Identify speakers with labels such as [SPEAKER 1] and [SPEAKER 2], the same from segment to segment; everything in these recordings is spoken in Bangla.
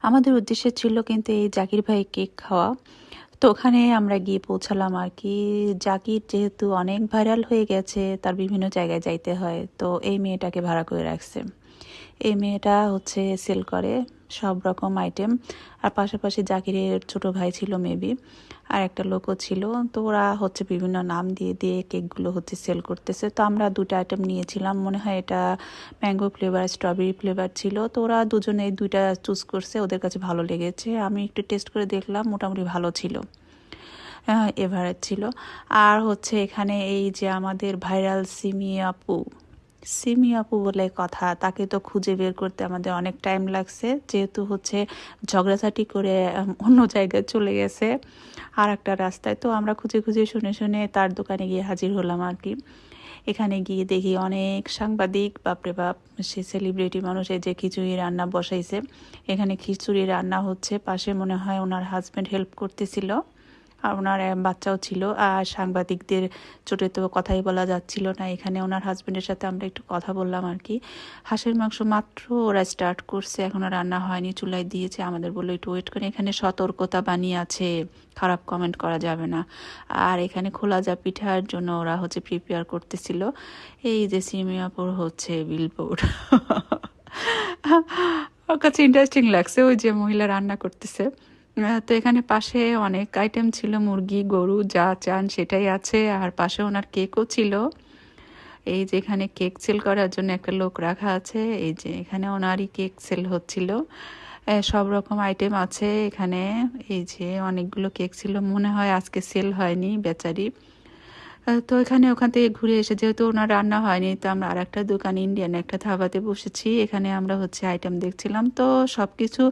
[SPEAKER 1] আমাদের উদ্দেশ্য ছিল কিন্তু এই জাকির ভাই কেক খাওয়া। তো ওখানে আমরা গিয়ে পৌঁছালাম আর কি। জাকির যেহেতু অনেক ভাইরাল হয়ে গেছে, তার বিভিন্ন জায়গায় যাইতে হয়, তো এই মেয়েটাকে ভাড়া করে রাখছে। এই মেয়েটা হচ্ছে সেল করে সব রকম আইটেম। আর পাশাপাশি জাকিরের ছোট ভাই ছিল মেবি, আর একটা লোকও ছিল। তো ওরা হচ্ছে বিভিন্ন নাম দিয়ে দিয়ে কেকগুলো হচ্ছে সেল করতেছে। তো আমরা দুটো আইটেম নিয়েছিলাম, মনে হয় এটা ম্যাঙ্গো ফ্লেভার স্ট্রবেরি ফ্লেভার ছিল। তো ওরা দুজনে এই দুইটা চুজ করছে, ওদের কাছে ভালো লেগেছে। আমি একটু টেস্ট করে দেখলাম, মোটামুটি ভালো ছিল, এভারেজ ছিল। আর হচ্ছে এখানে এই যে আমাদের ভাইরাল সিমি আপু বলে কথা, তাকে তো খুঁজে বের করতে আমাদের অনেক টাইম লাগছে, যেহেতু হচ্ছে ঝগড়াঝাটি করে অন্য জায়গায় চলে গেছে আর একটা রাস্তায়। তো আমরা খুঁজে খুঁজে শুনে শুনে তার দোকানে গিয়ে হাজির হলাম আর কি। এখানে গিয়ে দেখি অনেক সাংবাদিক, বাপরে বাপ, সে সেলিব্রিটি মানুষ, এই যে খিচুড়ি রান্না বসাইছে। এখানে খিচুড়ি রান্না হচ্ছে, পাশে মনে হয় ওনার হাজব্যান্ড হেল্প করতেছিল, আর ওনার বাচ্চাও ছিল। আর সাংবাদিকদের চোটে তো কথাই বলা যাচ্ছিল না। এখানে ওনার হাজব্যান্ডের সাথে আমরা একটু কথা বললাম আর কি। হাঁসের মাংস মাত্র ওরা স্টার্ট করছে, এখনও রান্না হয়নি, চুলায় দিয়েছে। আমাদের বললো একটু ওয়েট করে, এখানে সতর্কতা বানিয়ে আছে, খারাপ কমেন্ট করা যাবে না। আর এখানে খোলা যা পিঠার জন্য ওরা হচ্ছে প্রিপেয়ার করতেছিল। এই যে সিমিয়াপুর হচ্ছে বিলবোর্ড। ওর কাছে ইন্টারেস্টিং লাগছে, ওই যে মহিলা রান্না করতেছে। তো এখানে পাশে অনেক আইটেম ছিল, মুরগি গরু যা চান সেটাই আছে। আর পাশে ওনার কেকও ছিল। এই যে এখানে কেক সেল করার জন্য একটা লোক রাখা আছে, এই যে এখানে ওনারই কেক সেল হচ্ছিল। সব রকম আইটেম আছে এখানে। এই যে অনেকগুলো কেক ছিল, মনে হয় আজকে সেল হয়নি বেচারি। তো এখানে ওখান থেকে ঘুরে এসে, যেহেতু ওনার রান্না হয়নি, তো আমরা আর একটা দোকান, ইন্ডিয়ান একটা ধাবাতে বসেছি। এখানে আমরা হচ্ছে আইটেম দেখছিলাম। তো সব কিছু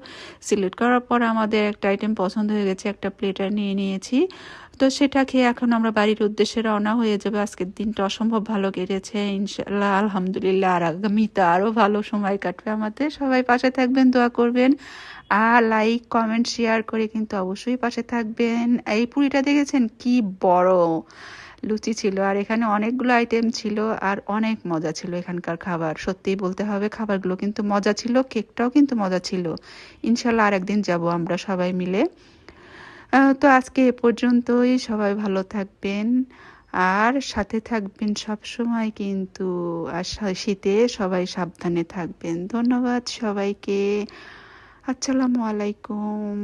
[SPEAKER 1] সিলেক্ট করার পর আমাদের একটা আইটেম পছন্দ হয়ে গেছে, একটা প্লেটার নিয়ে নিয়েছি। তো সেটা খেয়ে এখন আমরা বাড়ির উদ্দেশ্যে রওনা হয়ে যাবে। আজকের দিনটা অসম্ভব ভালো কেটেছে ইনশাল্লাহ, আলহামদুলিল্লাহ। আর আগামীতে আরও ভালো সময় কাটবে আমাদের। সবাই পাশে থাকবেন, দোয়া করবেন, আর লাইক কমেন্ট শেয়ার করে কিন্তু অবশ্যই পাশে থাকবেন। এই পুরিটা দেখেছেন কি বড় লুচি ছিল, আর এখানে অনেকগুলো আইটেম ছিল, আর অনেক মজা ছিল এখানকার খাবার। সত্যিই বলতে হবে, খাবারগুলো কিন্তু মজা ছিল, কেকটাও কিন্তু মজা ছিল। ইনশাল্লাহ আর একদিন যাব আমরা সবাই মিলে। তো আজকে এ পর্যন্তই। সবাই ভালো থাকবেন আর সাথে থাকবেন সব সময় কিন্তু। আর শীতে সবাই সাবধানে থাকবেন। ধন্যবাদ সবাইকে। আসসালামু আলাইকুম।